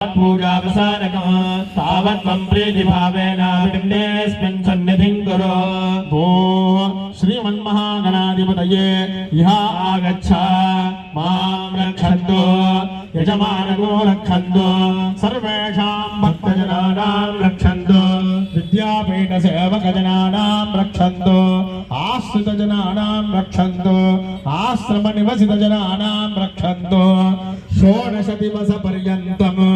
पूजावसानकं तावत्त्वं प्रीतिभावेन पिण्डेऽस्मिन् सन्निधिं कुरु। ॐ श्रीमन्महागणाधिपतये इह आगच्छ मां रक्षन्तु यजमानको रक्षन्तु सर्वेषां भक्तजनानां रक्षन्तु विद्यापीठसेवकजनानां रक्षन्तु आश्रितजनानां रक्षन्तु आश्रमनिवसितजनानां रक्षन्तु षोडश दिवसपर्यन्तम्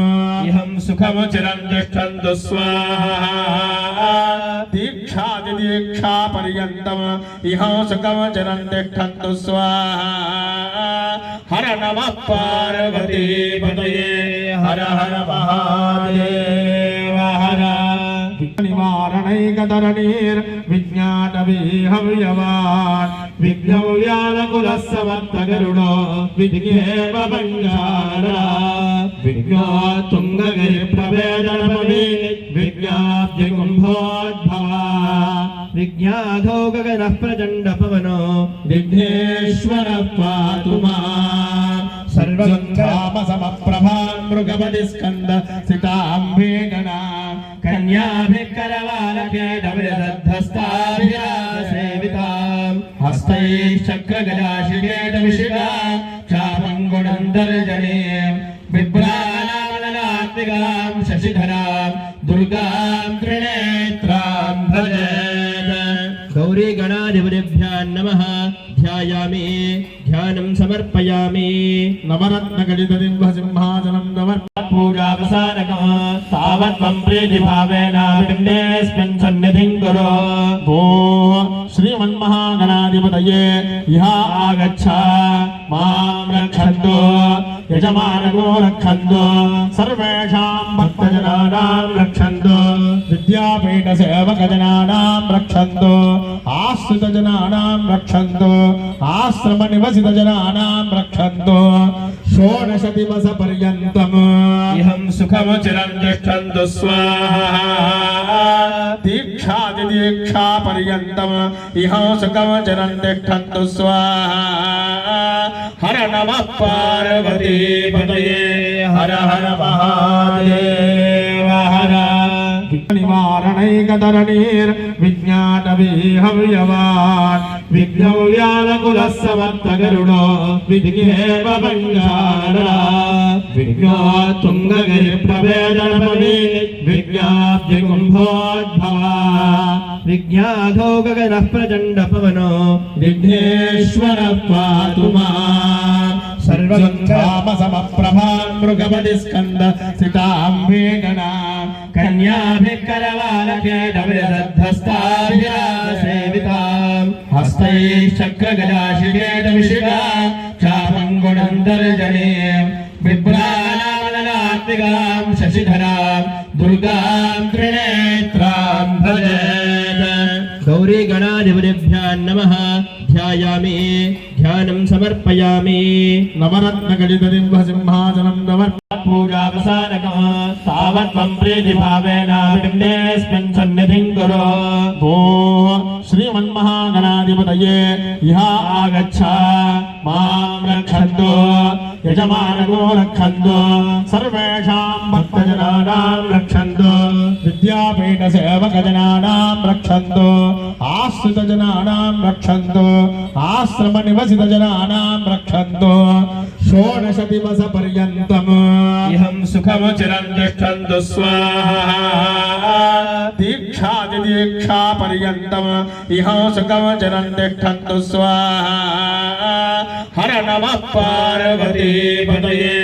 इहं सुखमचिरं तिष्ठन्तु स्वाहा। दीक्षादिदीक्षापर्यन्तम् इहं सुखमचिरं तिष्ठन्तु स्वाहा। हर नमः पार्वतीपतये हर हर महादेव हर। निवारणैकतरणीर्विज्ञातवीहव्यवान् विघ्नव्यालकुलस्सवत्तगरुडो विधिकेव भङ्गारा विघ्नो तुङ्गगिरिप्रवेदनपवी विज्ञाब्धिकुम्भोद्भवा विज्ञाधो गगनः प्रचण्डपवनो विघ्नेश्वरः पातु माम्। सर्वगन्धामसमप्रभां मृगपतिस्कन्द सिताम्बेगना कन्याभिः करवालकेटविरदद्धस्ताभिरासेविताम् हस्तैश्चक्रगदाशिकेटविशिखा चापङ्गुणन्तर्जनीम् बिभ्राणामलनात्मिकां शशिधरां दुर्गां त्रिनेत्रां भजेत्। गौरी गणाधिपतिभ्यां नमः। ध्यायामि ध्यानं समर्पयामि। नवरत्नगलितदिव्यसिंहासनं पूजावसानकं तावत्त्वं प्रीतिभावेन पिण्डेऽस्मिन् सन्निधिं कुरु। ॐ श्रीमन्महागणाधिपतये इह आगच्छ मां रक्षन्तु यजमानको रक्षन्तु सर्वेषां भक्तजनानां रक्षन्तु विद्यापीठसेवकजनानां रक्षन्तु आश्रितजनानां रक्षन्तु आश्रमनिवसितजनानां रक्षन्तु षोडश दिवसपर्यन्तम् इहं सुखमचिरं तिष्ठन्तु स्वाहा। दीक्षादिदीक्षापर्यन्तम् इहं सुखमचिरं तिष्ठन्तु स्वाहा। हर नमः पार्वतीपतये हर हर महादेव हर। निवारणैकतरणीर्विज्ञातवीहव्यवान् विघ्नव्यालकुलस्सवत्तगरुडो विधिकेव भङ्गारा विघ्नो तुङ्गगिरिप्रवेदनपवी विज्ञाब्धिकुम्भोद्भवा विज्ञाधो गगनः प्रचण्डपवनो विघ्नेश्वरः पातु माम्। सर्वगन्धामसमप्रभां मृगपतिस्कन्द सिताम्बेगना कन्याभिः करवालकेटविरदद्धस्ताभिरासेविताम् हस्तैश्चक्रगदाशिकेटविशिखा चापङ्गुणन्तर्जनीम् बिभ्राणामलनात्मिकां शशिधरां दुर्गां त्रिनेत्रां भजेत्। गौरी गणाधिपतिभ्यां नमः। ध्यायामि ध्यानं समर्पयामि। नवरत्नगलितदिव्यसिंहासनं पूजावसानकं तावत्त्वं प्रीतिभावेन पिण्डेऽस्मिन् सन्निधिं कुरु। ॐ श्रीमन्महागणाधिपतये इह आगच्छ मां रक्षन्तु यजमानको रक्षन्तु सर्वेषां भक्तजनानां रक्षन्तु विद्यापीठसेवकजनानां रक्षन्तु आश्रितजनानां रक्षन्तु आश्रमनिवसितजनानां रक्षन्तु षोडश दिवसपर्यन्तम् इहं सुखमचिरं तिष्ठन्तु स्वाहा। दीक्षादिदीक्षापर्यन्तम् इहं सुखमचिरं तिष्ठन्तु स्वाहा। हर नमः पार्वतीपतये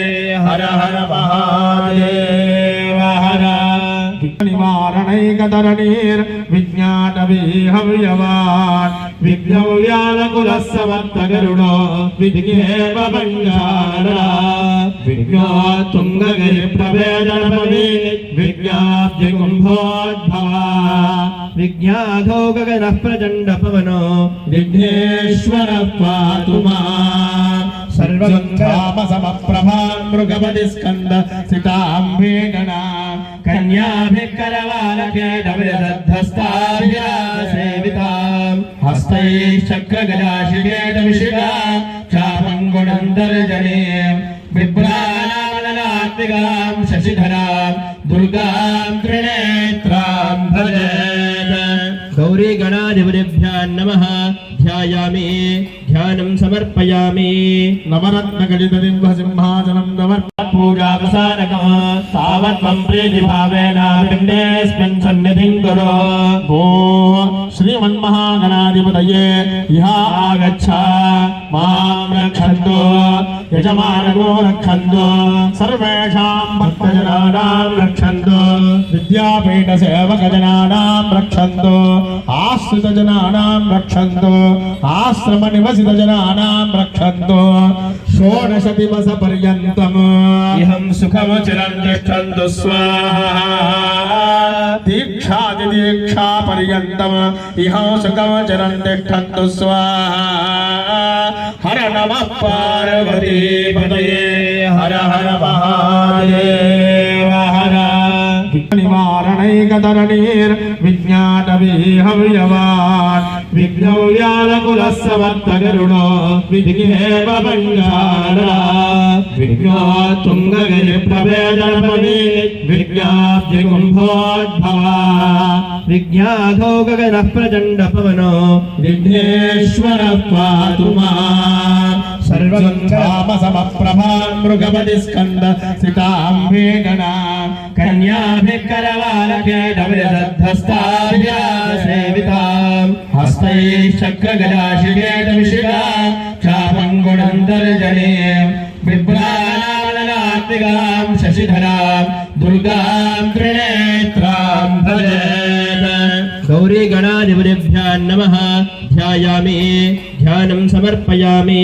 हर हर महादेव हर। निवारणैकतरणीर्विज्ञातवीहव्यवान् विघ्नव्यालकुलस्सवत्तगरुडो विधिकेव भङ्गारा विघ्नो तुङ्गगिरिप्रवेदनपवी विज्ञाब्धिकुम्भोद्भवा विज्ञाधो गगनः प्रचण्डपवनो विघ्नेश्वरः पातु माम्। सर्वगन्धामसमप्रभां मृगपतिस्कन्द सिताम्बेगना कन्याभिः करवालकेटविरदद्धस्ताभिरासेविताम् हस्तैश्चक्रगदाशिकेटविशिखा चापङ्गुणन्तर्जनीम् बिभ्राणामलनात् नलार्तिकां शशिधरां दुर्गां त्रिनेत्रां भजेत् गौरी गणाधिपतिभ्यां नमः ध्यायामि ध्यानं समर्पयामि नवरत्नगलितदिव्यसिंहासनं पूजावसानकः तावत्त्वं प्रीतिभावेन पिण्डेऽस्मिन् सन्निधिं कुरु भो श्रीमन्महागणाधिपतये इहा आगच्छ मां रक्षन्तु यजमानको रक्षन्तु सर्वेषां भक्तजनानां रक्षन्तु विद्यापीठसेवकजनानां रक्षन्तु आश्रितजनानां रक्षन्तु आश्रमनिवसितजनानां रक्षन्तु षोडशदिवसपर्यन्तम् इहं सुखमचिरं तिष्ठन्तु स्वाहा दीक्षादिदीक्षापर्यन्तम् इहं सुखमचिरं तिष्ठन्तु स्वाहा हर नमः पार्वतीपतये हर हर महादेव हर निवारणैकतरणीर्विज्ञातवीहव्यवान् विघ्नव्यालकुलस्समर्थगरुडो विधिहेमभङ्गारा विघ्नो तुङ्गगिरिप्रभेदनपदी विज्ञाब्धिकुम्भोद्भवा विज्ञाधो गगनः प्रचण्डपवनो विघ्नेश्वरः पातु माम् सर्वसन्धामसमप्रभां मृगपति स्कन्द सिताम्बे गणां कन्याभिः करवालकेटविदधस्ताभ्या सेवितां हस्तैश्चक्रगदाशिकेटविशिखां चापङ्गुणन्तर्जनीं बिभ्राणानलार्तिकां शशिधरां दुर्गां त्रिनेत्रां भजेत् गौरी गणाधिपतिभ्यां नमः ध्यायामि ध्यानं समर्पयामि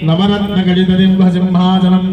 नवरत्नगलितदिव्यसिंहासनं